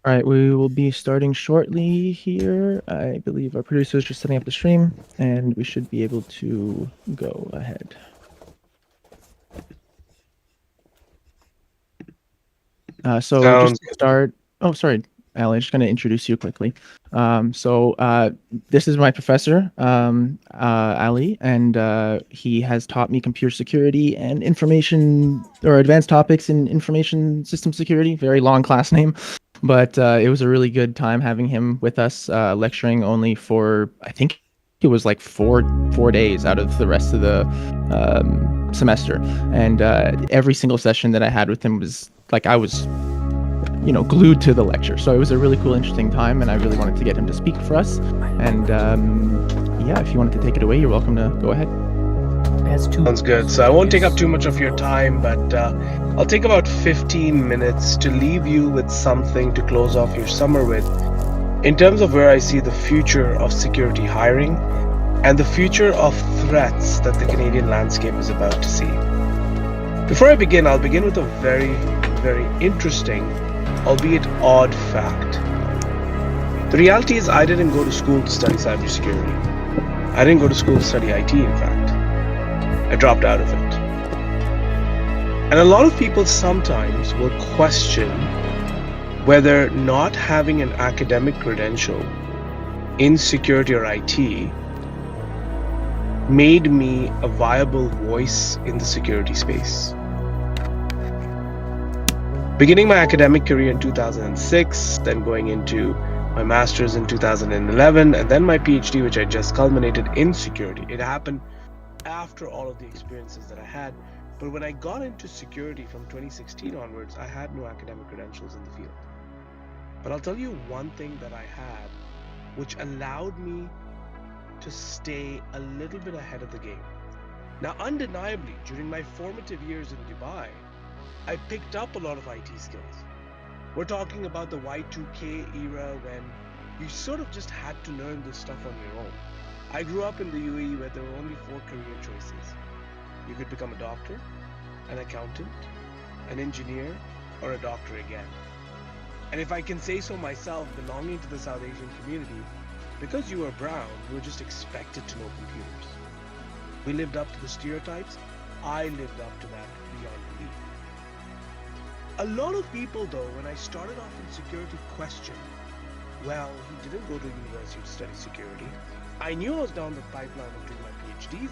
All right, we will be starting shortly here. I believe our producer is just setting up the stream, and we should be able to go ahead. So just Sounds to good. start, oh, sorry, Ali, just going to introduce you quickly. This is my professor, Ali, and he has taught me computer security and information or advanced topics in information system security. Very long class name, but it was a really good time having him with us, lecturing only for, I think it was like four days out of the rest of the semester. And every single session that I had with him was like I was glued to the lecture. So it was a really cool, interesting time, and I really wanted to get him to speak for us. And yeah, if you wanted to take it away, you're welcome to go ahead. Sounds good. So I won't take up too much of your time, but I'll take about 15 minutes to leave you with something to close off your summer with in terms of where I see the future of security hiring and the future of threats that the Canadian landscape is about to see. Before I begin, I'll begin with a very, very interesting, albeit odd fact. The reality is I didn't go to school to study cybersecurity. I didn't go to school to study IT, in fact. I dropped out of it. And a lot of people sometimes will question whether not having an academic credential in security or IT made me a viable voice in the security space. Beginning my academic career in 2006, then going into my master's in 2011, and then my PhD, which I just culminated in security. It happened after all of the experiences that I had. But when I got into security from 2016 onwards, I had no academic credentials in the field. But I'll tell you one thing that I had, which allowed me to stay a little bit ahead of the game. Now, undeniably, during my formative years in Dubai, I picked up a lot of IT skills. We're talking about the Y2K era when you sort of just had to learn this stuff on your own. I grew up in the UAE where there were only 4 career choices. You could become a doctor, an accountant, an engineer, or a doctor again. And if I can say so myself, belonging to the South Asian community, because you were brown, you were just expected to know computers. We lived up to the stereotypes. I lived up to that beyond belief. A lot of people, though, when I started off in security, questioned, well, he didn't go to university to study security. I knew I was down the pipeline of doing my PhD.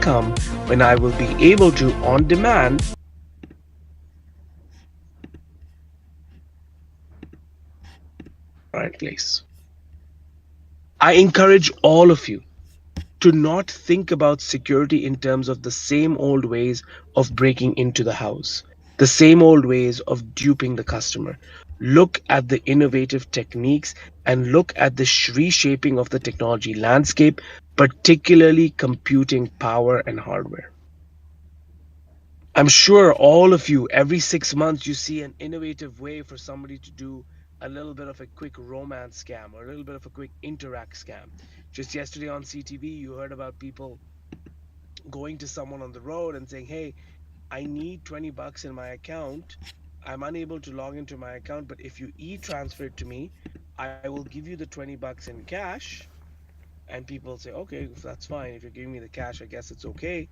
Come when I will be able to, on demand, right place. I encourage all of you to not think about security in terms of the same old ways of breaking into the house, the same old ways of duping the customer. Look at the innovative techniques and look at the reshaping of the technology landscape, particularly computing power and hardware. I'm sure all of you, every 6 months, you see an innovative way for somebody to do a little bit of a quick romance scam or a little bit of a quick interact scam. Just yesterday on CTV, you heard about people going to someone on the road and saying, "Hey, I need 20 bucks in my account. I'm unable to log into my account, but if you e-transfer it to me, I will give you the 20 bucks in cash." And people say, "Okay, if that's fine. If you're giving me the cash, I guess it's okay."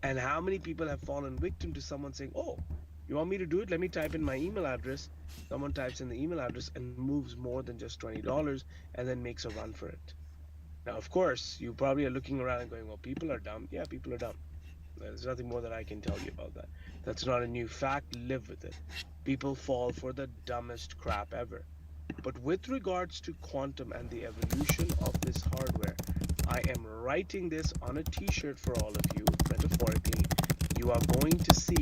And how many people have fallen victim to someone saying, "Oh, you want me to do it? Let me type in my email address." Someone types in the email address and moves more than just $20 and then makes a run for it. Now, of course, you probably are looking around and going, "Well, people are dumb." Yeah, people are dumb. There's nothing more that I can tell you about that. That's not a new fact. Live with it. People fall for the dumbest crap ever. But with regards to quantum and the evolution of this hardware, I am writing this on a t shirt for all of you, metaphorically. You are going to see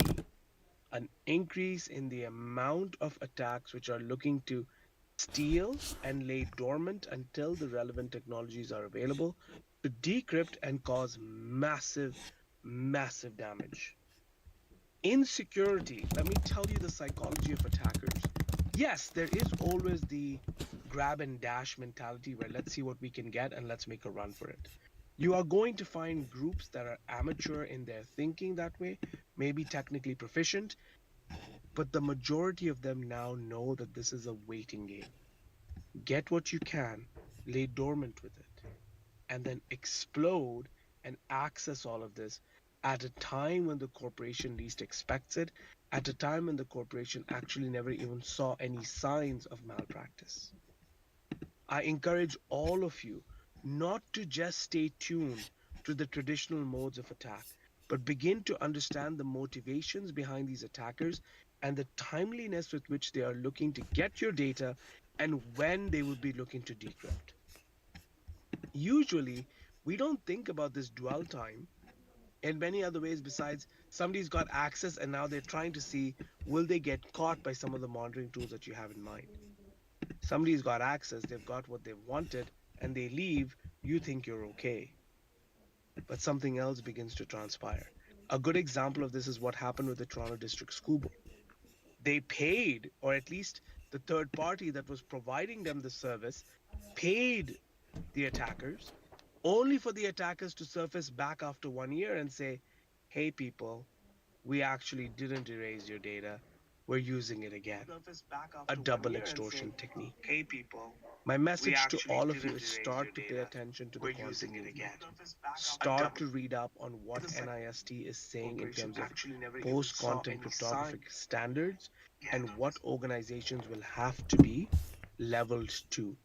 an increase in the amount of attacks which are looking to steal and lay dormant until the relevant technologies are available to decrypt and cause massive, massive damage. Insecurity, let me tell you the psychology of attackers. Yes, there is always the grab and dash mentality where let's see what we can get and let's make a run for it. You are going to find groups that are amateur in their thinking that way, maybe technically proficient, but the majority of them now know that this is a waiting game. Get what you can, lay dormant with it, and then explode and access all of this at a time when the corporation least expects it, at a time when the corporation actually never even saw any signs of malpractice. I encourage all of you not to just stay tuned to the traditional modes of attack, but begin to understand the motivations behind these attackers and the timeliness with which they are looking to get your data and when they will be looking to decrypt. Usually, we don't think about this dwell time in many other ways besides somebody's got access and now they're trying to see will they get caught by some of the monitoring tools that you have in mind. Somebody's got access, they've got what they've wanted, and they leave, you think you're okay. But something else begins to transpire. A good example of this is what happened with the Toronto District School Board. They paid, or at least the third party that was providing them the service, paid the attackers, only for the attackers to surface back after 1 year and say, "Hey, people, we actually didn't erase your data. We're using it again." A double extortion technique. Hey, people. My message to all of you is start to pay attention to the quantum movement. Start to read up on what NIST is saying in terms of post quantum cryptographic standards and what organizations will have to be leveled to.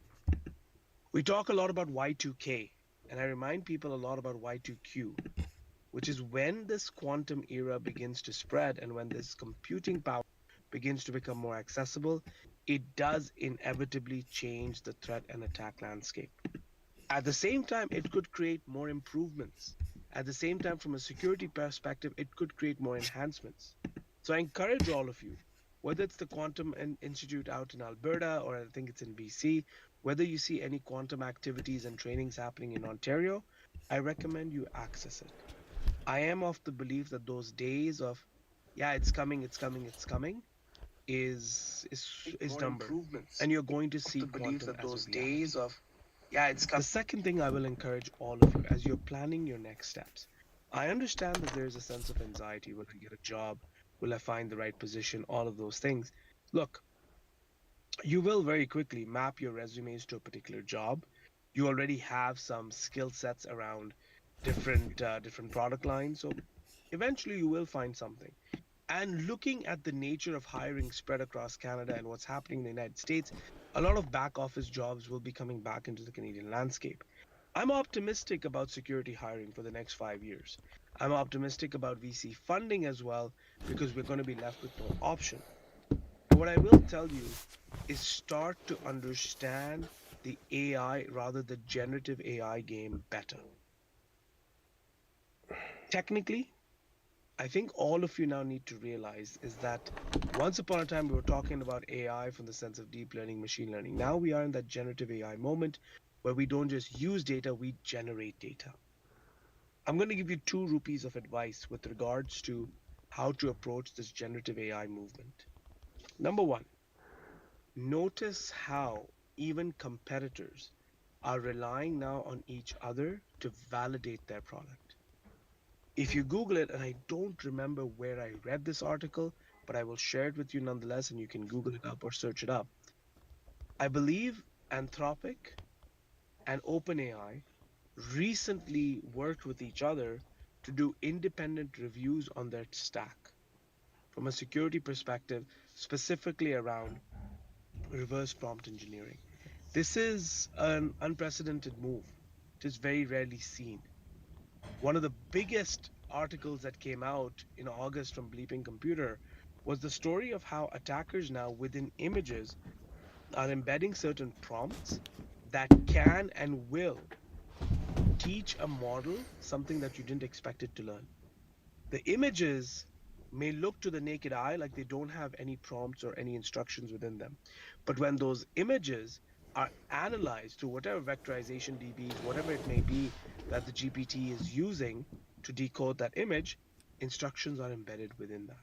We talk a lot about Y2K, and I remind people a lot about Y2Q, which is when this quantum era begins to spread and when this computing power begins to become more accessible, it does inevitably change the threat and attack landscape. At the same time, it could create more improvements. At the same time, from a security perspective, it could create more enhancements. So I encourage all of you, whether it's the Quantum Institute out in Alberta or I think it's in BC, whether you see any quantum activities and trainings happening in Ontario, I recommend you access it. I am of the belief that those days of, yeah, it's coming, it's coming, it's coming, is numbered, and you're going to see quantum as a reality. The second thing I will encourage all of you as you're planning your next steps, I understand that there's a sense of anxiety. Will I get a job? Will I find the right position? All of those things. Look, you will very quickly map your resumes to a particular job. You already have some skill sets around different product lines, so eventually you will find something. And looking at the nature of hiring spread across Canada and what's happening in the United States, a lot of back office jobs will be coming back into the Canadian landscape. I'm optimistic about security hiring for the next 5 years. I'm optimistic about VC funding as well because we're going to be left with no option. But what I will tell you is start to understand the AI, rather the generative AI game better. Technically, I think all of you now need to realize is that once upon a time we were talking about AI from the sense of deep learning, machine learning. Now we are in that generative AI moment where we don't just use data, we generate data. I'm going to give you 2 rupees of advice with regards to how to approach this generative AI movement. Number one, notice how even competitors are relying now on each other to validate their product. If you Google it, and I don't remember where I read this article, but I will share it with you nonetheless, and you can Google it up or search it up. I believe Anthropic and OpenAI recently worked with each other to do independent reviews on their stack from a security perspective, specifically around reverse prompt engineering. This is an unprecedented move. It is very rarely seen. One of the biggest articles that came out in August from Bleeping Computer was the story of how attackers now within images are embedding certain prompts that can and will teach a model something that you didn't expect it to learn. The images may look to the naked eye like they don't have any prompts or any instructions within them. But when those images are analyzed through whatever vectorization DBs, whatever it may be that the GPT is using to decode that image, instructions are embedded within that.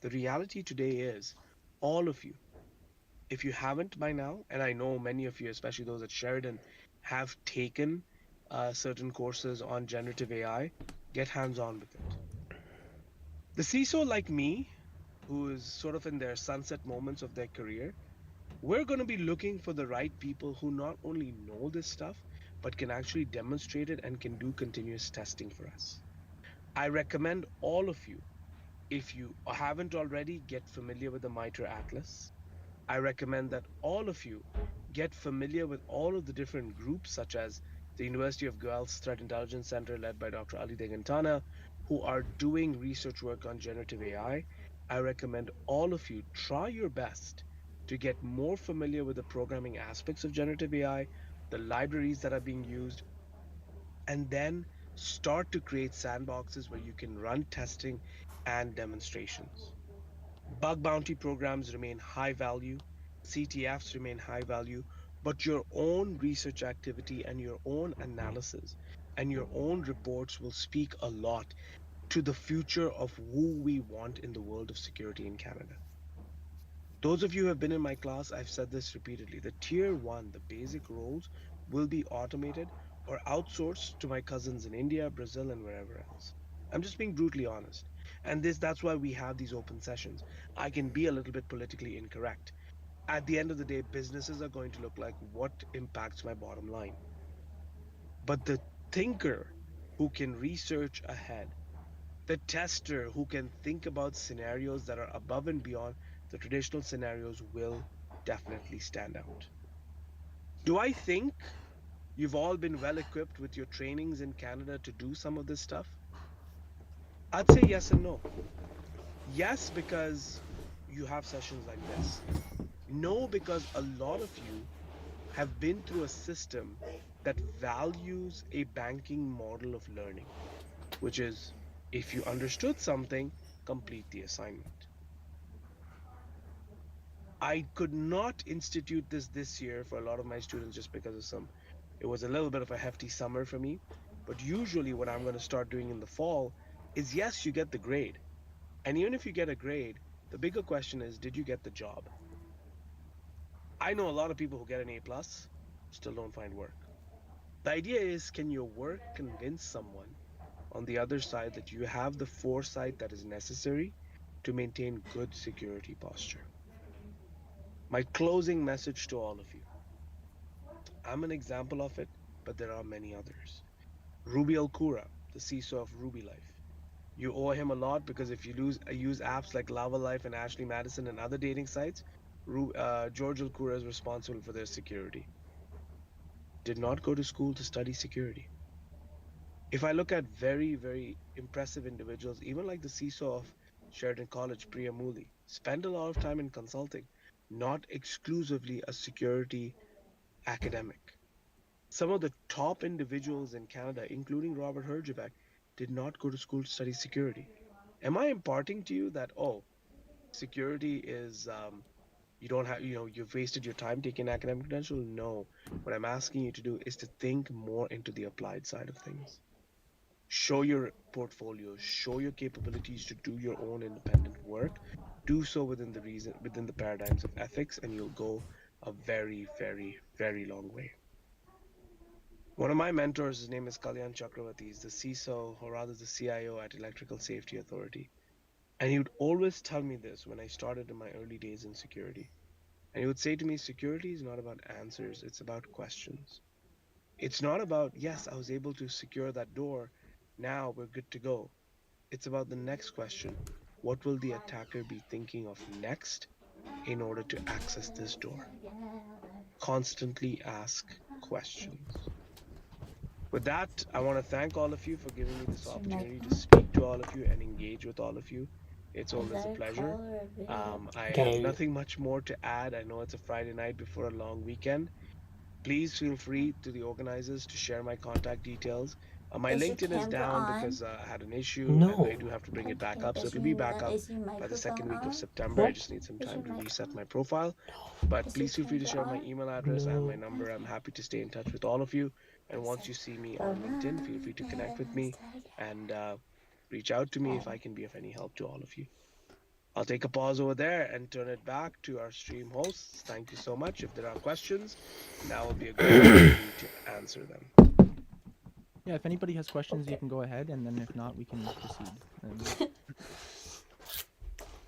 The reality today is all of you, if you haven't by now, and I know many of you, especially those at Sheridan, have taken certain courses on generative AI, get hands on with it. The CISO like me, who is sort of in their sunset moments of their career, we're going to be looking for the right people who not only know this stuff, but can actually demonstrate it and can do continuous testing for us. I recommend all of you, if you haven't already, get familiar with the MITRE Atlas. I recommend that all of you get familiar with all of the different groups, such as the University of Guelph's Threat Intelligence Center, led by Dr. Ali Degantana, who are doing research work on generative AI. I recommend all of you try your best to get more familiar with the programming aspects of generative AI, the libraries that are being used, and then start to create sandboxes where you can run testing and demonstrations. Bug bounty programs remain high value, CTFs remain high value, but your own research activity and your own analysis and your own reports will speak a lot to the future of who we want in the world of security in Canada. Those of you who have been in my class, I've said this repeatedly. The tier one, the basic roles, will be automated or outsourced to my cousins in India, Brazil, and wherever else. I'm just being brutally honest. And that's why we have these open sessions. I can be a little bit politically incorrect. At the end of the day, businesses are going to look like what impacts my bottom line. But the thinker who can research ahead, the tester who can think about scenarios that are above and beyond the traditional scenarios will definitely stand out. Do I think you've all been well equipped with your trainings in Canada to do some of this stuff? I'd say yes and no. Yes, because you have sessions like this. No, because a lot of you have been through a system that values a banking model of learning, which is if you understood something, complete the assignment. I could not institute this year for a lot of my students just because of some It was a little bit of a hefty summer for me. But usually, what I'm going to start doing in the fall is yes, you get the grade. And even if you get a grade, the bigger question is, did you get the job? I know a lot of people who get an A plus still don't find work. The idea is, can your work convince someone on the other side that you have the foresight that is necessary to maintain good security posture? My closing message to all of you, I'm an example of it, but there are many others. Ruby Alkura, the CISO of Ruby Life. You owe him a lot because if you use apps like Lava Life and Ashley Madison and other dating sites, George Alkura is responsible for their security. Did not go to school to study security. If I look at very, very impressive individuals, even like the CISO of Sheridan College, Priya Mooley, spend a lot of time in consulting, not exclusively a security academic. Some of the top individuals in Canada, including Robert Herjavec, did not go to school to study security. Am I imparting to you that, oh, security is you don't have, you've wasted your time taking academic credential? No. What I'm asking you to do is to think more into the applied side of things. Show your portfolio, show your capabilities to do your own independent work. Do so within the paradigms of ethics, and you'll go a very, very, very long way. One of my mentors, his name is Kalyan Chakravarti. He's the CISO, or rather the CIO at Electrical Safety Authority. And he would always tell me this when I started in my early days in security. And he would say to me, security is not about answers, it's about questions. It's not about, yes, I was able to secure that door, now we're good to go. It's about the next question. What will the attacker be thinking of next in order to access this door? Constantly ask questions. With that, I want to thank all of you for giving me this opportunity to speak to all of you and engage with all of you. It's always a pleasure. I have Okay. nothing much more to add. I know it's a Friday night before a long weekend. Please feel free to the organizers to share my contact details. My Is your LinkedIn is camera down on? because I had an issue and I No. do have to bring it back Okay. up. So it'll be back up Is your by the microphone second week of on? September. I What? just need some Is time your to mic reset on? my profile. No. But Is your please feel free to camera share my on? email address and my No. number. I'm happy to stay in touch with all of you. And once you see me on LinkedIn, feel free to connect with me and reach out to me if I can be of any help to all of you. I'll take a pause over there and turn it back to our stream hosts. Thank you so much. If there are questions, now will be a good time for me to answer them. Yeah, if anybody has questions, you Okay. can go ahead, and then if not, we can proceed.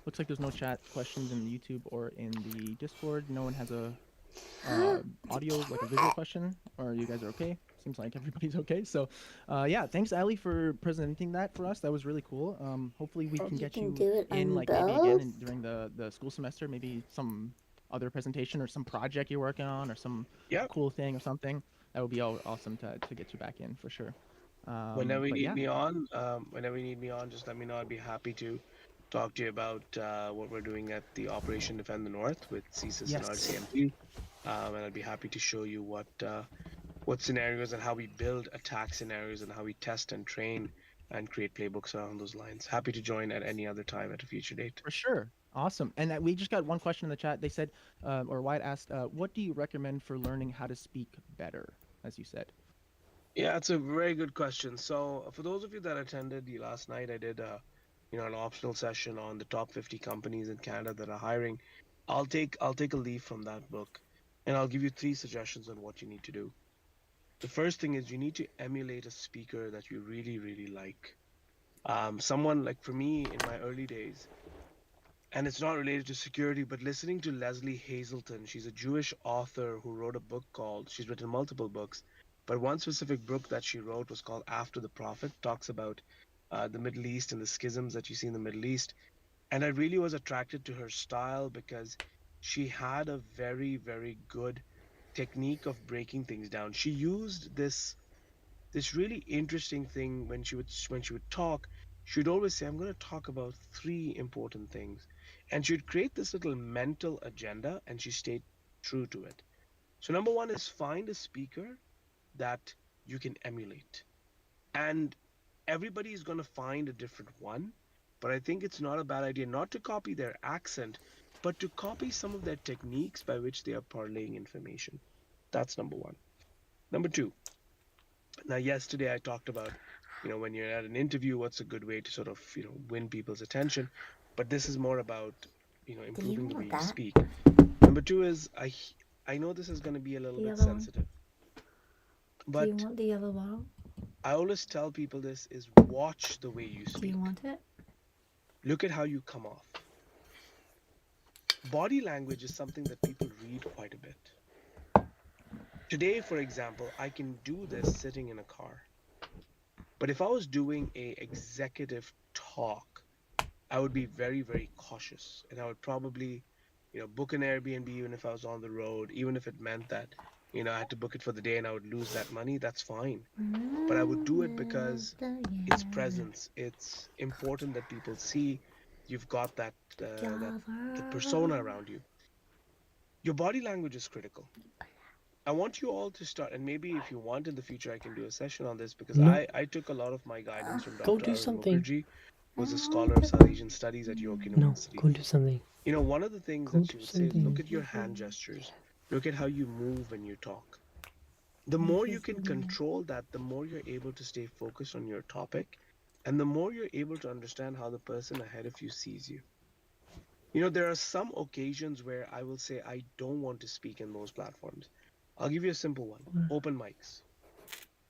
Looks like there's no chat questions in the YouTube or in the Discord. No one has a audio, like a visual question, or you guys are okay? Seems like everybody's okay. So, yeah, thanks, Ali, for presenting that for us. That was really cool. Hopefully, we can You get can you do it in, on like maybe again both. during the school semester, maybe some other presentation or some project you're working on or some Yep. cool thing or something. That would be awesome to get you back in for sure. Whenever you But need yeah, me on, just let me know. I'd be happy to talk to you about what we're doing at the Operation Defend the North with CSIS and yes, RCMP. And I'd be happy to show you what scenarios and how we build attack scenarios and how we test and train and create playbooks around those lines. Happy to join at any other time at a future date. for sure. Awesome. And we just got one question in the chat. They said, or Wyatt asked, what do you recommend for learning how to speak better, as you said? Yeah, it's a very good question. So, for those of you that attended the last night, I did an optional session on the top 50 companies in Canada that are hiring. I'll take a leaf from that book, and I'll give you three suggestions on what you need to do. The first thing is you need to emulate a speaker that you really, really like. Someone like for me in my early days, and it's not related to security, but listening to Leslie Hazelton. She's a Jewish author who wrote a book called, she's written multiple books, but one specific book that she wrote was called After the Prophet, talks about the Middle East and the schisms that you see in the Middle East. And I really was attracted to her style because she had a very, very good technique of breaking things down. She used this really interesting thing when she would talk. She would always say, I'm going to talk about three important things, and she'd create this little mental agenda, and she stayed true to it. So number one is find a speaker that you can emulate, and everybody is going to find a different one, but I think it's not a bad idea not to copy their accent, but to copy some of their techniques by which they are parlaying information. That's number one. Number two, now yesterday I talked about, when you're at an interview, what's a good way to sort of, win people's attention. But this is more about, Do you improving the way want you that? speak. Number two is I know this is going to be a little The bit other one? sensitive, Do you but want the other bottle? I always tell people this is watch the way you Do you speak. want it? Look at how you come off. Body language is something that people read quite a bit. Today, for example, I can do this sitting in a car. But if I was doing a executive talk, I would be very, very cautious. And I would probably, book an Airbnb even if I was on the road, even if it meant that, I had to book it for the day and I would lose that money, that's fine. But I would do it because it's presence. It's important that people see you've got that persona around you. Your body language is critical. I want you all to start, and maybe if you want in the future, I can do a session on this because No, I took a lot of my guidance from go Dr. do Arun something. Mukherjee, who was a scholar of South Asian studies at York No, University. go do something. One of the things Go that do she would say is look something. at your hand gestures, look at how you move when you talk. The more you can control that, the more you're able to stay focused on your topic, and the more you're able to understand how the person ahead of you sees you. There are some occasions where I will say I don't want to speak in those platforms. I'll give you a simple one: open mics.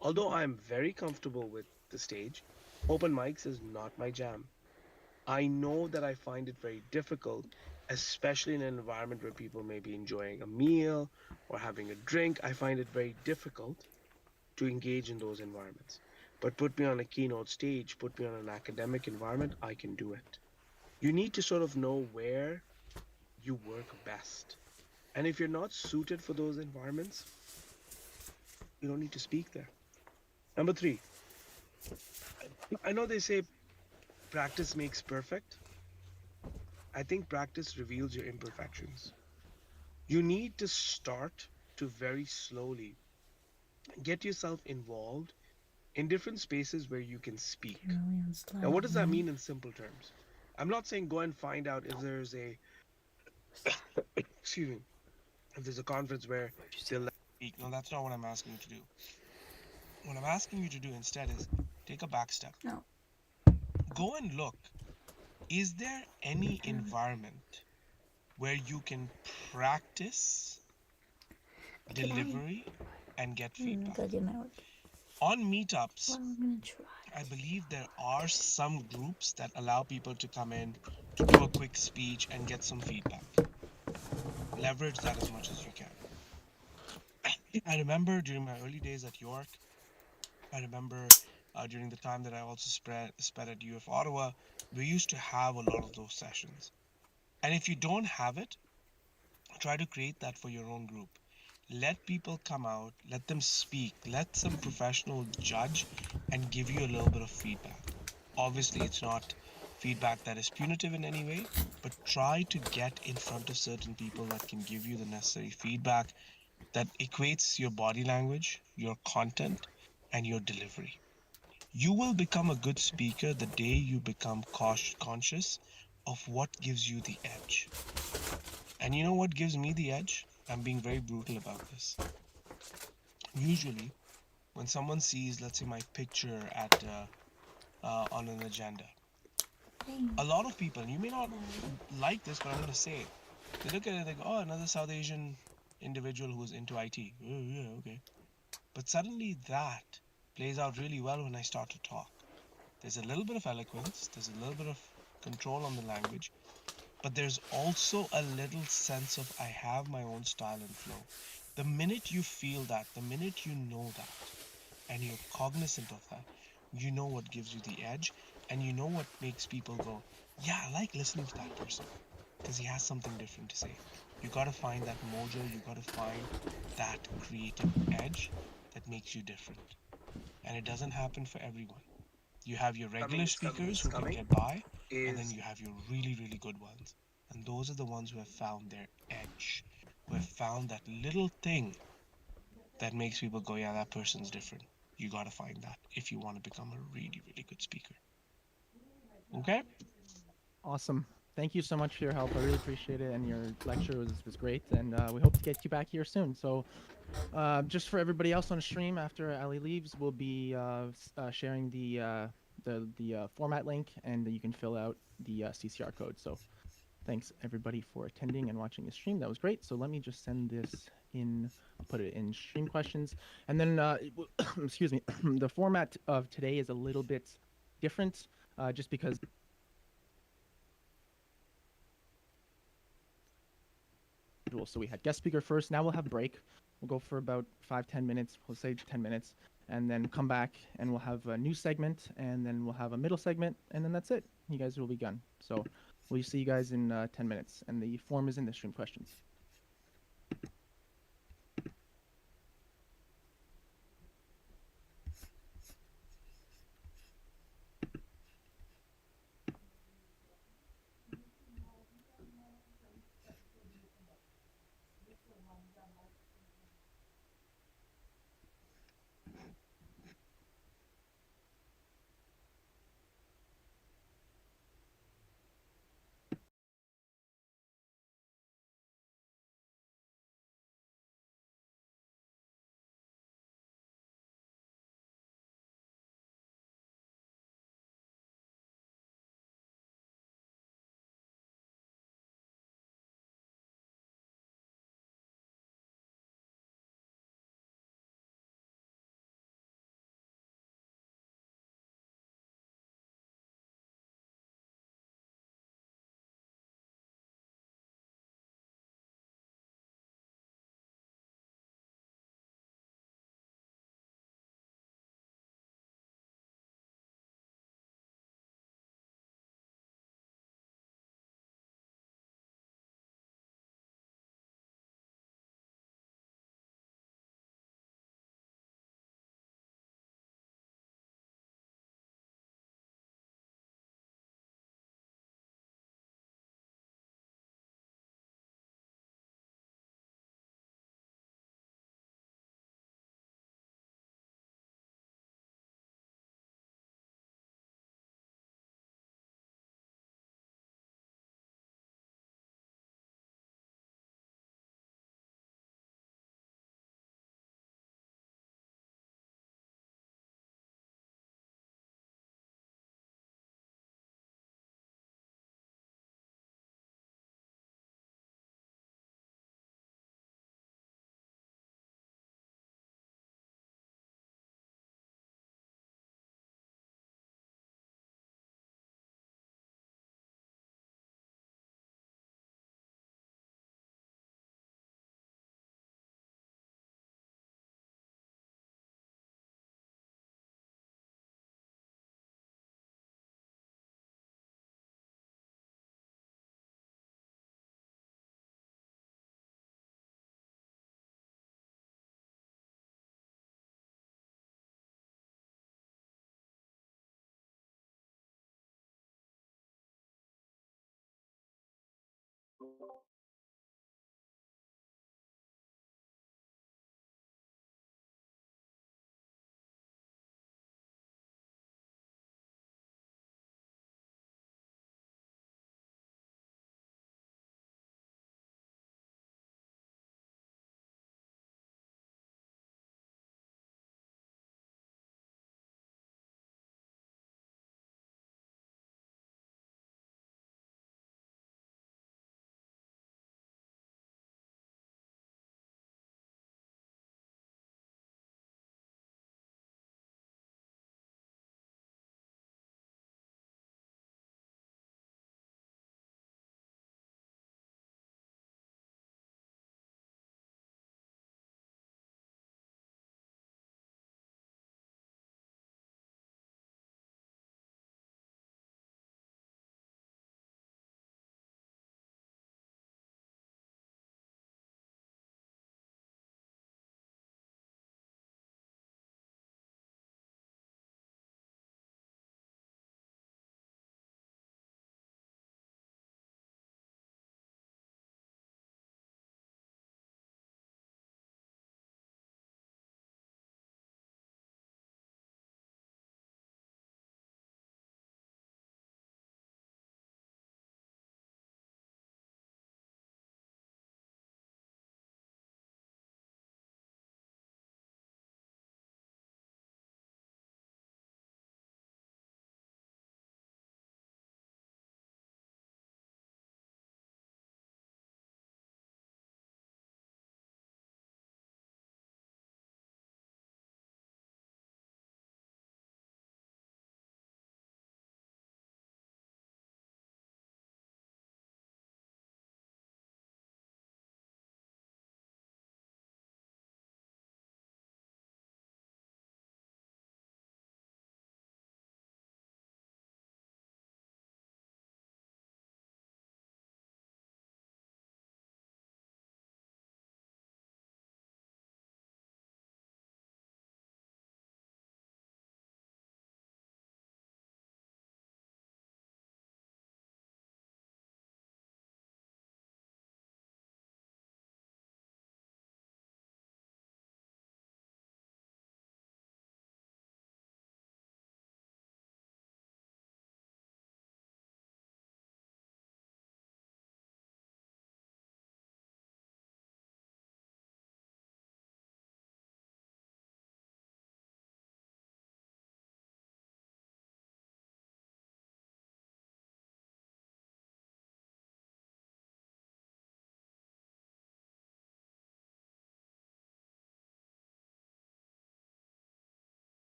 Although I'm very comfortable with the stage, open mics is not my jam. I know that I find it very difficult, especially in an environment where people may be enjoying a meal or having a drink. I find it very difficult to engage in those environments. But put me on a keynote stage, put me on an academic environment, I can do it. You need to sort of know where you work best. And if you're not suited for those environments, you don't need to speak there. Number three, I know they say practice makes perfect. I think practice reveals your imperfections. You need to start to very slowly get yourself involved in different spaces where you can speak. Now, what does that mean in simple terms? I'm not saying go and find out if there's a, excuse me, if there's a conference where they'll let you speak. No, that's not what I'm asking you to do. What I'm asking you to do instead is take a back step. No. Go and look. Is there any environment where you can practice delivery and get feedback? On meetups, I believe there are some groups that allow people to come in to do a quick speech and get some feedback. Leverage that as much as you can. I remember during my early days at York, I remember during the time that I also spent at UF Ottawa, we used to have a lot of those sessions. And if you don't have it, try to create that for your own group. Let people come out, let them speak, let some professional judge and give you a little bit of feedback. Obviously, it's not feedback that is punitive in any way, but try to get in front of certain people that can give you the necessary feedback that equates your body language, your content, and your delivery. You will become a good speaker the day you become conscious of what gives you the edge. And you know what gives me the edge? I'm being very brutal about this. Usually, when someone sees, let's say, my picture on an agenda, a lot of people, and you may not like this, but I'm going to say it. They look at it and they go, oh, another South Asian individual who's into IT. Oh, yeah, okay. But suddenly that plays out really well when I start to talk. There's a little bit of eloquence, there's a little bit of control on the language, but there's also a little sense of I have my own style and flow. The minute you feel that, the minute you know that, and you're cognizant of that, you know what gives you the edge, and you know what makes people go, yeah, I like listening to that person because he has something different to say. You got to find that mojo, you got to find that creative edge that makes you different. And it doesn't happen for everyone. You have your regular speakers who can get by, and then you have your really, really good ones. And those are the ones who have found their edge, who have found that little thing that makes people go, yeah, that person's different. You got to find that if you want to become a really, really good speaker. Okay? Awesome. thank you so much for your help. I really appreciate it, and your lecture was great, and we hope to get you back here soon. So, just for everybody else on the stream, after Ali leaves, we'll be sharing the format link, and you can fill out the CCR code. So, thanks everybody for attending and watching the stream. That was great. So let me just send this in. I'll put it in stream questions, and then excuse me. The format of today is a little bit different, just because. So we had guest speaker first. Now we'll have break. We'll go for about 5-10 minutes. We'll say 10 minutes, and then come back and we'll have a new segment, and then we'll have a middle segment, and then that's it. You guys will be done. So we'll see you guys in 10 minutes, and the form is in the stream questions.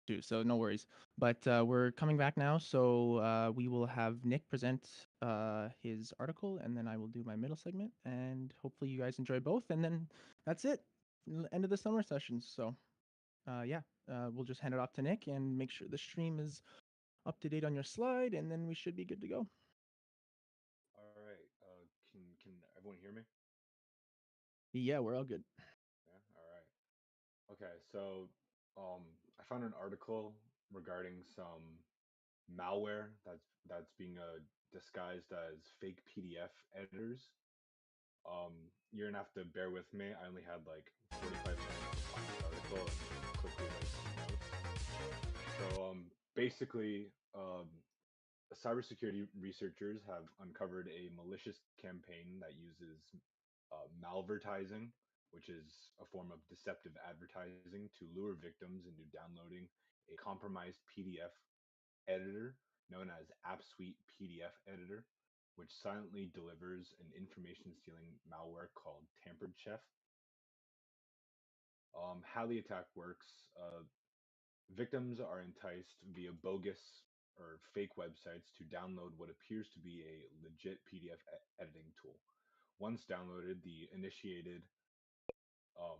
too, so no worries. But we're coming back now, so we will have Nick present his article, and then I will do my middle segment, and hopefully you guys enjoy both, and then that's it. End of the summer sessions. So yeah, we'll just hand it off to Nick and make sure the stream is up to date on your slide, and then we should be good to go. All right. Can everyone hear me? Yeah, we're all good. Yeah. All right. Okay. So, I found an article regarding some malware that's being disguised as fake PDF editors. You're gonna have to bear with me. I only had like 45 minutes to find the article and quickly write some notes. So, basically, cybersecurity researchers have uncovered a malicious campaign that uses malvertising, which is a form of deceptive advertising to lure victims into downloading a compromised PDF editor known as AppSuite PDF Editor, which silently delivers an information stealing malware called Tampered Chef. How the attack works: victims are enticed via bogus or fake websites to download what appears to be a legit PDF editing tool. Once downloaded, um,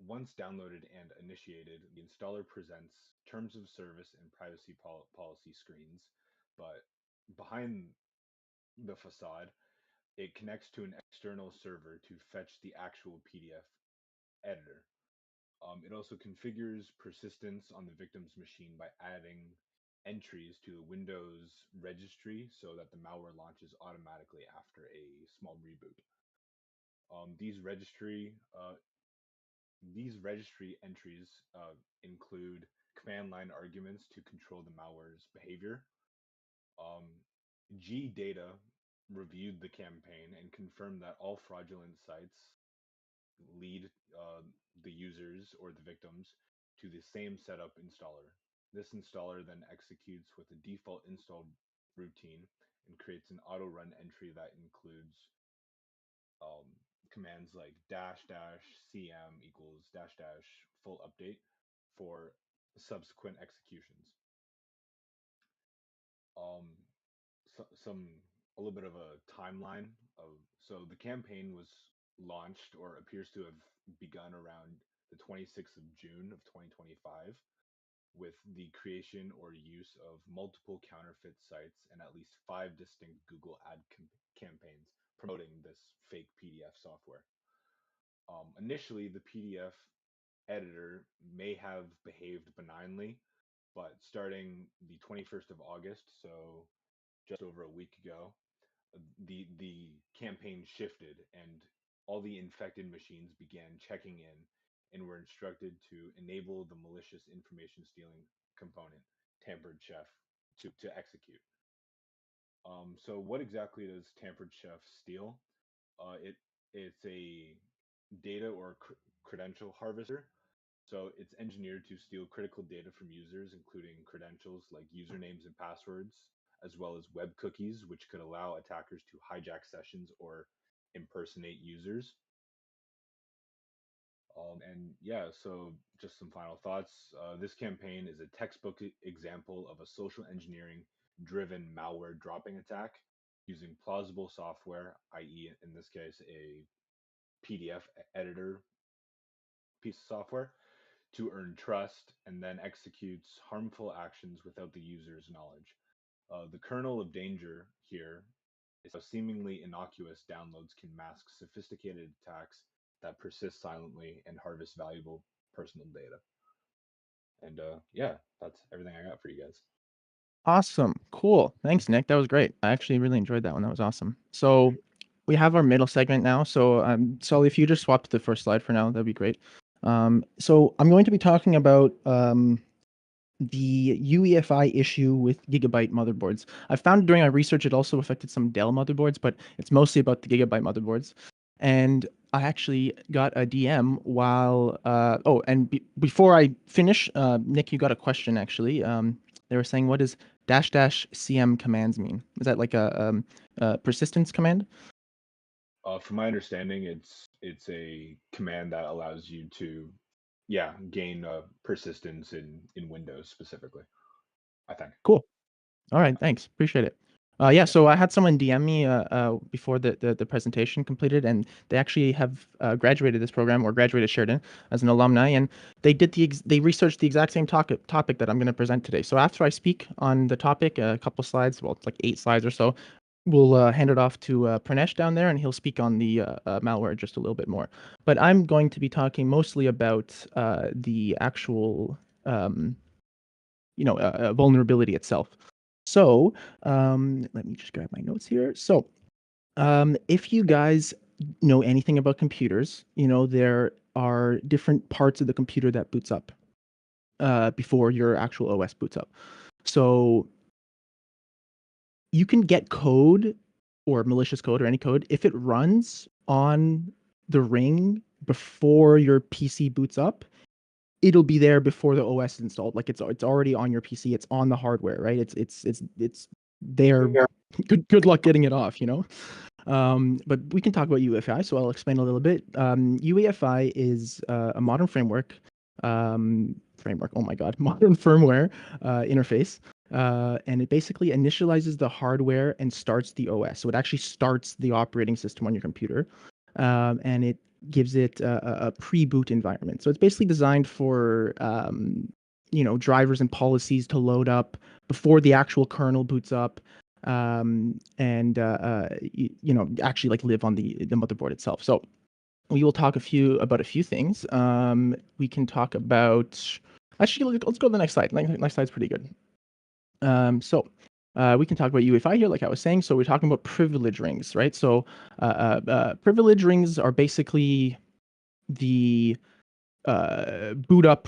once downloaded and initiated, the installer presents terms of service and privacy policy screens, but behind the facade, it connects to an external server to fetch the actual PDF editor. It also configures persistence on the victim's machine by adding entries to the Windows registry so that the malware launches automatically after a small reboot. Um, these registry uh, these registry entries include command line arguments to control the malware's behavior. Um, G Data reviewed the campaign and confirmed that all fraudulent sites lead the users or the victims to the same setup installer. This installer then executes with a default install routine and creates an auto run entry that includes um, commands like dash dash cm equals dash dash full update for subsequent executions. Um, some a little bit of a timeline of so the campaign was launched or appears to have begun around the 26th of June of 2025 with the creation or use of multiple counterfeit sites and at least five distinct Google ad campaigns promoting this fake PDF software. Initially, the PDF editor may have behaved benignly, but starting the 21st of August, so just over a week ago, the campaign shifted and all the infected machines began checking in and were instructed to enable the malicious information stealing component, Tampered Chef, to execute. So what exactly does Tampered Chef steal? It's a data or credential harvester. So it's engineered to steal critical data from users, including credentials like usernames and passwords, as well as web cookies, which could allow attackers to hijack sessions or impersonate users. And yeah, so just some final thoughts. This campaign is a textbook example of a social engineering driven malware dropping attack using plausible software, i.e., in this case, a PDF editor piece of software, to earn trust and then executes harmful actions without the user's knowledge. The kernel of danger here is how seemingly innocuous downloads can mask sophisticated attacks that persist silently and harvest valuable personal data. And yeah, that's everything I got for you guys. Awesome. Cool. Thanks, Nick. That was great. I actually really enjoyed that one. That was awesome. So we have our middle segment now. So Sully, if you just swap to the first slide for now, that'd be great. So I'm going to be talking about the UEFI issue with Gigabyte motherboards. I found during my research it also affected some Dell motherboards, but it's mostly about the Gigabyte motherboards. And I actually got a DM while before I finish, Nick, you got a question actually. They were saying, what does dash dash cm commands mean? Is that like a persistence command? From my understanding, it's a command that allows you to gain persistence in Windows specifically, I think. Cool. All right, thanks. Appreciate it. Yeah, so I had someone DM me before the presentation completed, and they actually have graduated this program or graduated Sheridan as an alumni, and they did they researched the exact same topic that I'm going to present today. So after I speak on the topic, a couple slides, well, it's like 8 slides or so, we'll hand it off to Pranesh down there, and he'll speak on the malware just a little bit more. But I'm going to be talking mostly about the actual vulnerability itself. So let me just grab my notes here. So if you guys know anything about computers, there are different parts of the computer that boots up before your actual OS boots up. So you can get code or malicious code or any code if it runs on the ring before your PC boots up. It'll be there before the OS is installed. Like it's already on your PC. It's on the hardware, right? It's there. Good luck getting it off, But we can talk about UEFI, so I'll explain a little bit. UEFI is a modern framework. Oh my God, modern firmware interface. And it basically initializes the hardware and starts the OS. So it actually starts the operating system on your computer. And it gives it a pre-boot environment. So it's basically designed for drivers and policies to load up before the actual kernel boots up, and actually like live on the motherboard itself. So we will talk about a few things. We can talk about actually let's go to the next slide. Next slide's pretty good. So we can talk about UEFI here, like I was saying. So we're talking about privilege rings, right? So privilege rings are basically the boot up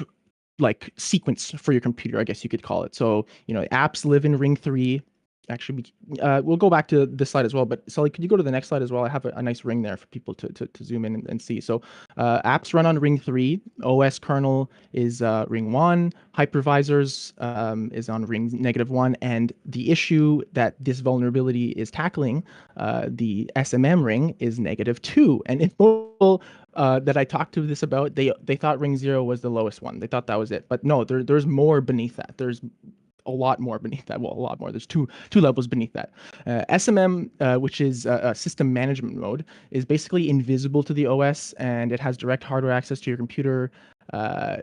like sequence for your computer, I guess you could call it. So apps live in ring 3. Actually, we'll go back to this slide as well. But Sully, could you go to the next slide as well? I have a nice ring there for people to zoom in and see. So apps run on ring 3. OS kernel is ring 1. Hypervisors is on ring -1. And the issue that this vulnerability is tackling, the SMM ring, is -2. And if people that I talked to this about, they thought ring 0 was the lowest one. They thought that was it. But no, there's more beneath that. There's a lot more beneath that. Well, a lot more. There's two levels beneath that. SMM, which is system management mode, is basically invisible to the OS, and it has direct hardware access to your computer,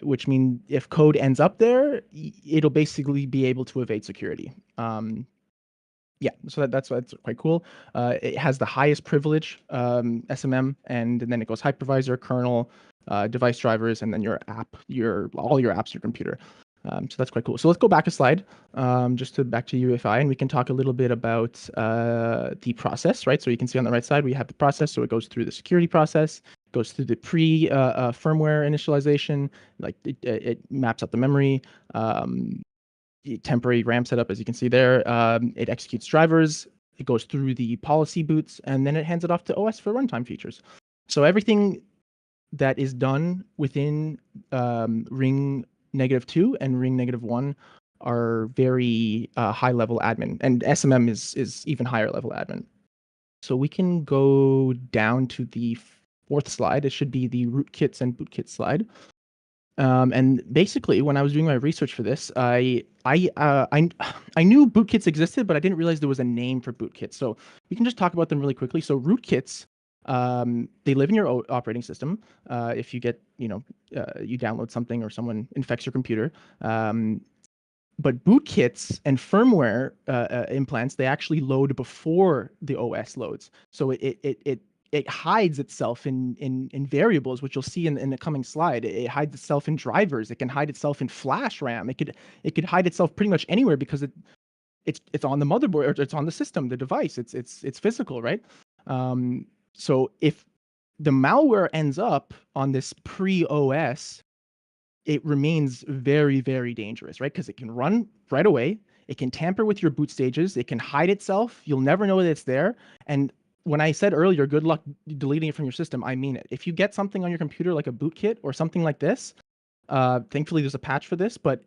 which means if code ends up there, it'll basically be able to evade security. Yeah, so that's quite cool. It has the highest privilege, SMM, and then it goes hypervisor, kernel, device drivers, and then your app, all your apps on your computer. So that's quite cool. So let's go back a slide, back to UEFI, and we can talk a little bit about the process, right? So you can see on the right side, we have the process. So it goes through the security process, goes through the firmware initialization, like it maps out the memory, temporary RAM setup, as you can see there. It executes drivers, it goes through the policy boots, and then it hands it off to OS for runtime features. So everything that is done within ring -2 and ring -1 are very high level admin, and SMM is even higher level admin. So we can go down to the 4th slide. It should be the rootkits and bootkits slide. And basically, when I was doing my research for this, I knew bootkits existed, but I didn't realize there was a name for bootkits. So we can just talk about them really quickly. So rootkits, they live in your operating system. If you get, you download something or someone infects your computer. But bootkits and firmware implants, they actually load before the OS loads. So it hides itself in variables, which you'll see in the coming slide. It hides itself in drivers. It can hide itself in flash RAM. It could hide itself pretty much anywhere because it's on the motherboard, or it's on the system, the device. It's physical, right? So if the malware ends up on this pre-OS, it remains very, very dangerous, right? Because it can run right away. It can tamper with your boot stages. It can hide itself. You'll never know that it's there. And when I said earlier, good luck deleting it from your system, I mean it. If you get something on your computer like a bootkit or something like this, thankfully there's a patch for this, but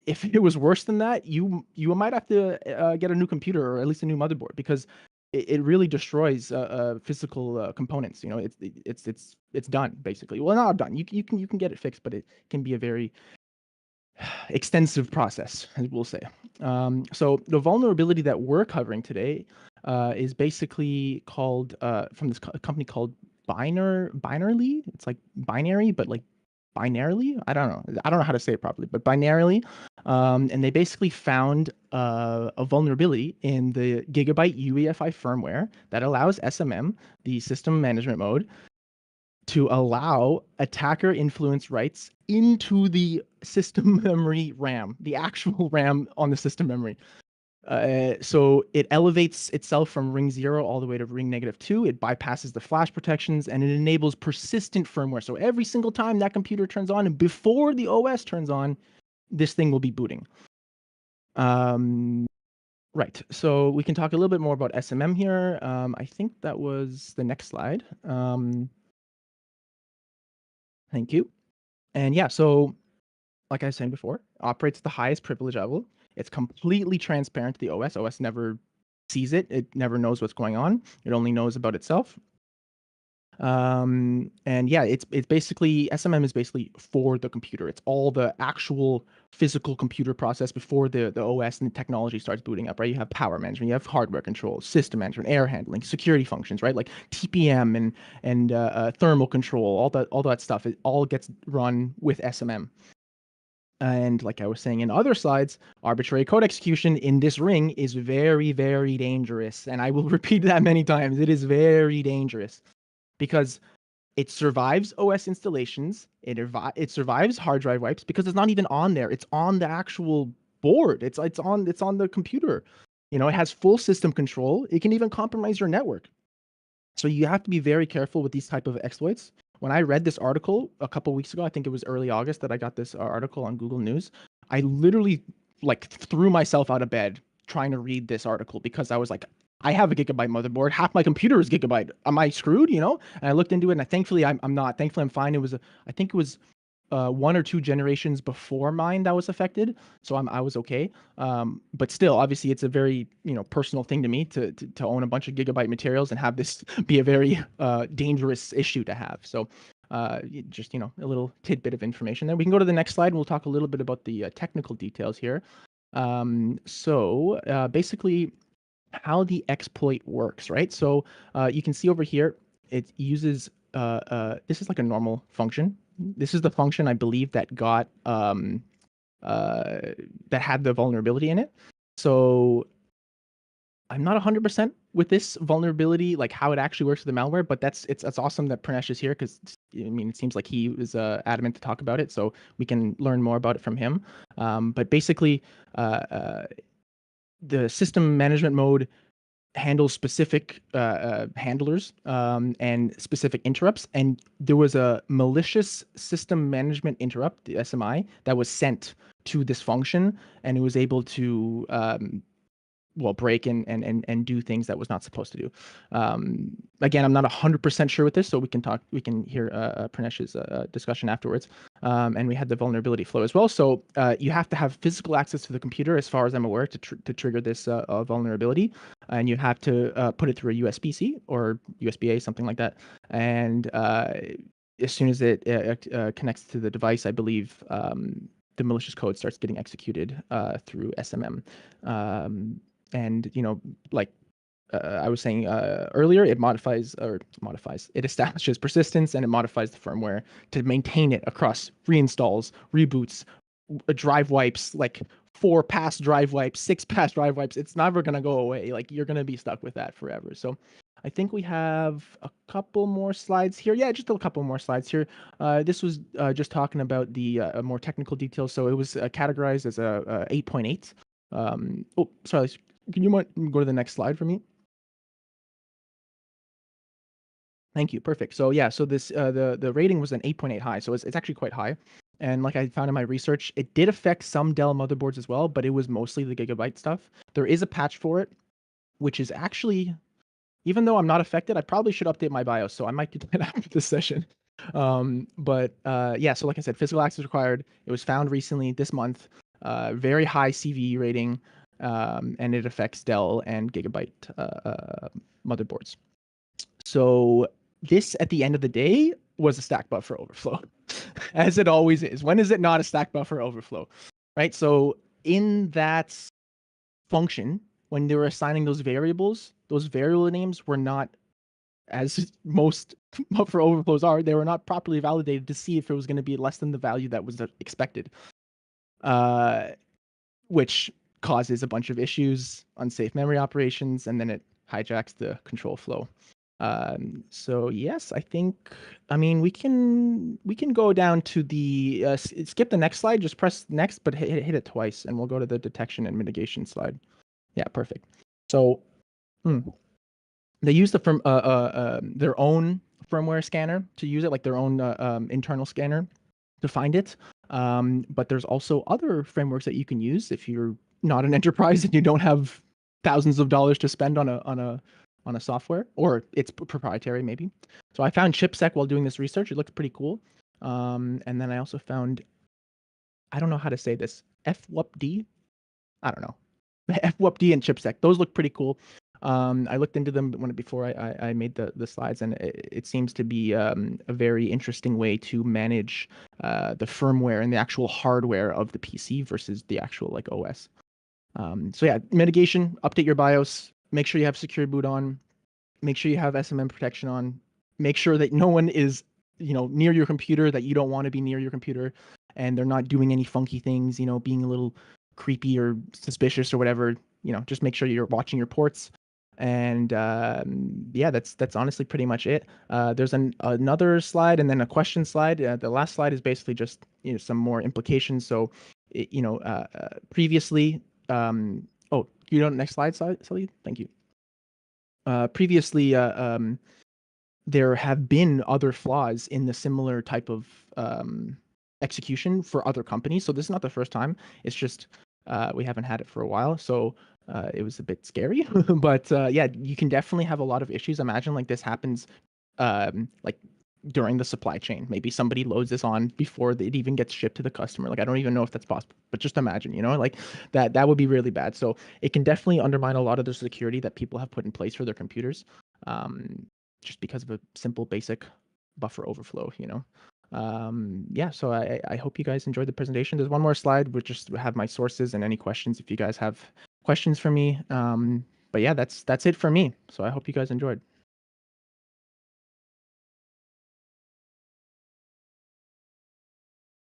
if it was worse than that, you might have to get a new computer or at least a new motherboard, because it really destroys physical components. You know, it's done basically. Well, not done. You can get it fixed, but it can be a very extensive process, as we'll say. So the vulnerability that we're covering today is basically called from this company called Binarly. It's like binary, but like binarily. I don't know. I don't know how to say it properly, but binarily. And they basically found a vulnerability in the Gigabyte UEFI firmware that allows SMM, the system management mode, to allow attacker influence rights into the system memory RAM, the actual RAM on the system memory. So it elevates itself from ring 0 all the way to ring -2. It bypasses the flash protections and it enables persistent firmware. So every single time that computer turns on and before the OS turns on, this thing will be booting. Right. So we can talk a little bit more about SMM here. I think that was the next slide. Thank you. And yeah, so like I was saying before, operates at the highest privilege level. It's completely transparent to the OS. OS never sees it. It never knows what's going on. It only knows about itself. And yeah, it's basically SMM is basically for the computer. It's all the actual physical computer process before the OS and the technology starts booting up, right? You have power management, you have hardware control, system management, air handling, security functions, right? Like TPM and thermal control, all that stuff. It all gets run with SMM. And like I was saying in other slides, arbitrary code execution in this ring is very, very dangerous. And I will repeat that many times. It is very dangerous because it survives OS installations. It survives hard drive wipes because it's not even on there. It's on the actual board. It's on the computer. You know, it has full system control. It can even compromise your network. So you have to be very careful with these type of exploits. When I read this article a couple weeks ago, I think it was early August that I got this article on Google News. I literally like threw myself out of bed trying to read this article because I was like, I have a gigabyte motherboard. Half my computer is gigabyte. Am I screwed? You know? And I looked into it, and thankfully I'm not. Thankfully I'm fine. It was I think it was 1 or 2 generations before mine that was affected, so I was okay. But still, obviously, it's a very personal thing to me to own a bunch of gigabyte materials and have this be a very dangerous issue to have. So just a little tidbit of information there. We can go to the next slide and we'll talk a little bit about the technical details here. So basically, how the exploit works, right? So you can see over here, it uses this is like a normal function. This is the function I believe that got that had the vulnerability in it. So I'm not 100% with this vulnerability, like how it actually works with the malware, but it's awesome that Pranesh is here because I mean it seems like he was adamant to talk about it, so we can learn more about it from him. But basically, the system management mode handles specific handlers and specific interrupts. And there was a malicious system management interrupt, the SMI, that was sent to this function, and it was able to break and do things that was not supposed to do. Again, I'm not 100% sure with this, so we can hear Pranesh's discussion afterwards. And we had the vulnerability flow as well. So you have to have physical access to the computer, as far as I'm aware, to trigger this vulnerability. And you have to put it through a USB-C or USB-A, something like that. And as soon as it connects to the device, I believe the malicious code starts getting executed through SMM. And like I was saying earlier, it it establishes persistence and it modifies the firmware to maintain it across reinstalls, reboots, drive wipes, like 4 past drive wipes, 6 past drive wipes. It's never gonna go away. Like you're gonna be stuck with that forever. So I think we have a couple more slides here. Yeah, just a couple more slides here. This was just talking about the more technical details. So it was categorized as a 8.8. Oh, sorry. Can you go to the next slide for me? Thank you. Perfect. So yeah, so this the rating was an 8.8 high, so it's actually quite high. And like I found in my research, it did affect some Dell motherboards as well, but it was mostly the Gigabyte stuff. There is a patch for it, which is actually, even though I'm not affected, I probably should update my BIOS, so I might do that after this session. But yeah, so like I said, physical access required. It was found recently this month. Very high CVE rating. and it affects Dell and Gigabyte motherboards. So this, at the end of the day, was a stack buffer overflow, as it always is. When is it not a stack buffer overflow, right? So in that function, when they were assigning those variable names were not, as most buffer overflows are, they were not properly validated to see if it was going to be less than the value that was expected, which causes a bunch of issues, unsafe memory operations, and then it hijacks the control flow. So yes, I mean, we can go down to the skip the next slide, just press next, but hit it twice, and we'll go to the detection and mitigation slide. Yeah, perfect. So they use their own firmware scanner to use it, like their own internal scanner to find it. But there's also other frameworks that you can use if you're not an enterprise and you don't have thousands of dollars to spend on a software, or it's proprietary maybe. So I found ChipSec while doing this research. It looks pretty cool. And then I also found, I don't know how to say this, FWUPD. I don't know. FWUPD and ChipSec. Those look pretty cool. I looked into them before I made the slides, and it seems to be a very interesting way to manage the firmware and the actual hardware of the PC versus the actual like OS. So yeah, mitigation, update your BIOS, make sure you have secure boot on, make sure you have SMM protection on, make sure that no one is, near your computer that you don't want to be near your computer, and they're not doing any funky things, being a little creepy or suspicious or whatever. Just make sure you're watching your ports. And yeah, that's honestly pretty much it. There's another slide and then a question slide. The last slide is basically just some more implications. So previously, oh, next slide, Sully? Thank you. Previously, there have been other flaws in the similar type of execution for other companies. So this is not the first time. It's just we haven't had it for a while. So it was a bit scary. But yeah, you can definitely have a lot of issues. Imagine like this happens like during the supply chain. Maybe somebody loads this on before it even gets shipped to the customer. Like I don't even know if that's possible, but just imagine, like that would be really bad. So it can definitely undermine a lot of the security that people have put in place for their computers, just because of a simple basic buffer overflow. Yeah, so I hope you guys enjoyed the presentation. There's one more slide which just have my sources and any questions if you guys have questions for me. But yeah, that's it for me. So I hope you guys enjoyed.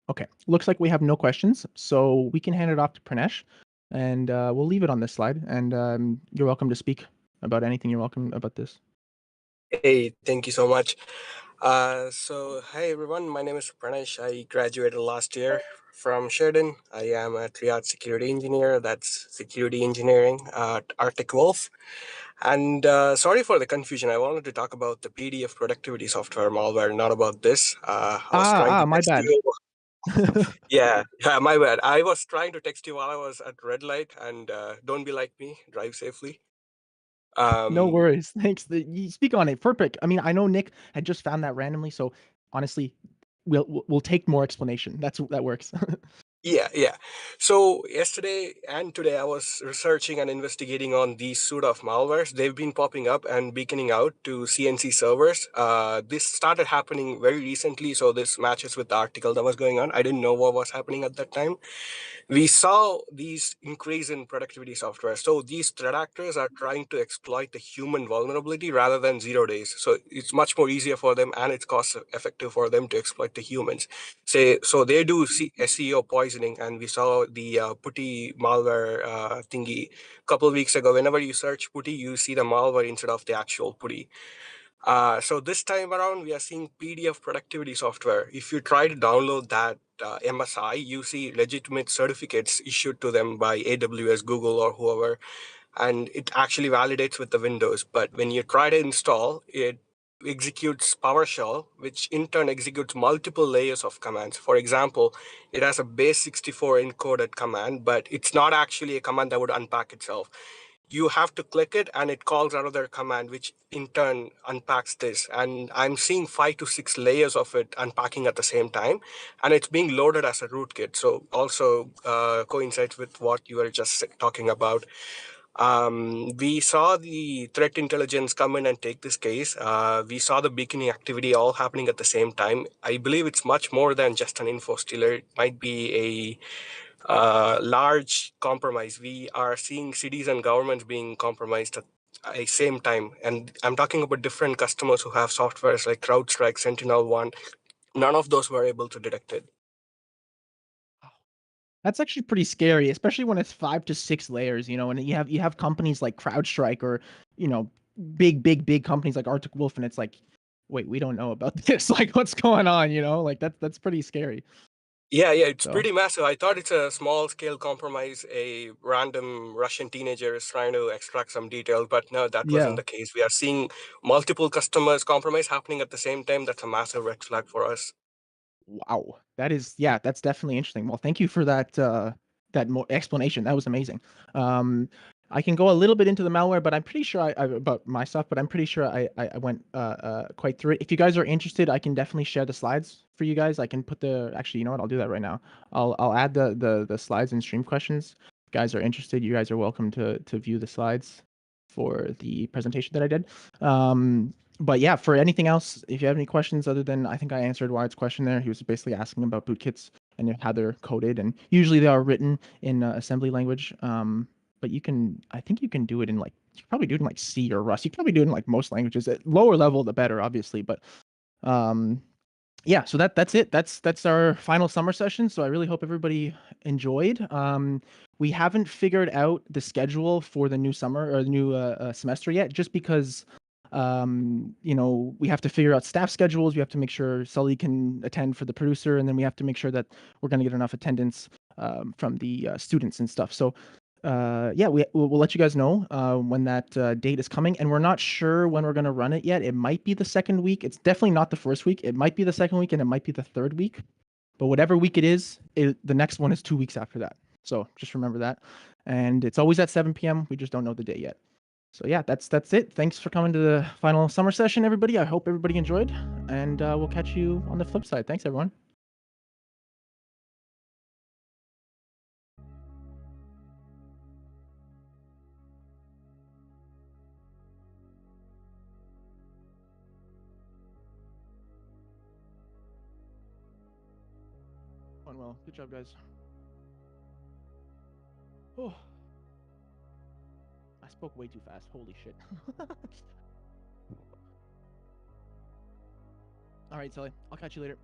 Okay, looks like we have no questions, so we can hand it off to Pranesh, and we'll leave it on this slide. And you're welcome to speak about anything. You're welcome about this. Hey, thank you so much. So, hi everyone, my name is Pranesh. I graduated last year from Sheridan. I am a triad security engineer. That's security engineering at Arctic Wolf. And sorry for the confusion. I wanted to talk about the PDF productivity software malware, not about this. I was trying to my text bad. you. Yeah, my bad. I was trying to text you while I was at red light, and don't be like me. Drive safely. No worries. Thanks. You speak on it. Perfect. I mean, I know Nick had just found that randomly, so honestly, we'll take more explanation. That works. Yeah. So yesterday and today I was researching and investigating on these sort of malwares. They've been popping up and beaconing out to CNC servers. This started happening very recently, so this matches with the article that was going on. I didn't know what was happening at that time. We saw these increase in productivity software. So these threat actors are trying to exploit the human vulnerability rather than 0 days. So it's much more easier for them and it's cost effective for them to exploit the humans. So they do SEO poisoning, and we saw the putty malware thingy a couple of weeks ago. Whenever you search putty, you see the malware instead of the actual putty. So this time around, we are seeing PDF productivity software. If you try to download that MSI, you see legitimate certificates issued to them by AWS, Google, or whoever, and it actually validates with the Windows. But when you try to install, it executes PowerShell, which in turn executes multiple layers of commands. For example, it has a base 64 encoded command, but it's not actually a command that would unpack itself. you have to click it and it calls another command, which in turn unpacks this. And I'm seeing 5 to 6 layers of it unpacking at the same time. And it's being loaded as a rootkit. So also coincides with what you were just talking about. We saw the threat intelligence come in and take this case. We saw the beaconing activity all happening at the same time. I believe it's much more than just an info stealer. It might be a large compromise. We are seeing cities and governments being compromised at the same time. And I'm talking about different customers who have softwares like CrowdStrike, Sentinel-1. None of those were able to detect it. That's actually pretty scary, especially when it's 5 to 6 layers, and you have companies like CrowdStrike or, big companies like Arctic Wolf, and it's like, wait, we don't know about this. Like, what's going on? Like that's pretty scary. Yeah, it's So, pretty massive. I thought it's a small scale compromise. A random Russian teenager is trying to extract some detail, but no, that wasn't the case. We are seeing multiple customers compromise happening at the same time. That's a massive red flag for us. wow, that's definitely interesting. Well, thank you for that more explanation. That was amazing. I can go a little bit into the malware, but I'm pretty sure I about my stuff, but I'm pretty sure I went quite through it. If you guys are interested, I can definitely share the slides for you guys. I can put actually, you know what? I'll do that right now. I'll add the slides and stream questions. If you guys are interested, you guys are welcome to view the slides for the presentation that I did. But yeah, for anything else, if you have any questions other than, I think I answered Wyatt's question there. He was basically asking about bootkits and how they're coded, and usually they are written in assembly language. But I think you can do it in you can probably do it in C or Rust. You can probably do it in most languages. At lower level, the better, obviously. But yeah, so that's it. That's our final summer session. So I really hope everybody enjoyed. We haven't figured out the schedule for the new summer or the new semester yet, just because we have to figure out staff schedules. We have to make sure Sully can attend for the producer, and then we have to make sure that we're going to get enough attendance from the students and stuff. So yeah, we'll let you guys know when that date is coming, and we're not sure when we're going to run it yet. It might be the second week. It's definitely not the first week. It might be the second week, and it might be the third week. But whatever week it is, the next one is 2 weeks after that. So just remember that. And it's always at 7 p.m. We just don't know the date yet. So yeah, that's it. Thanks for coming to the final summer session, everybody. I hope everybody enjoyed, and we'll catch you on the flip side. Thanks, everyone. Going well. Good job, guys. Oh, I spoke way too fast. Holy shit. All right, Sully. I'll catch you later.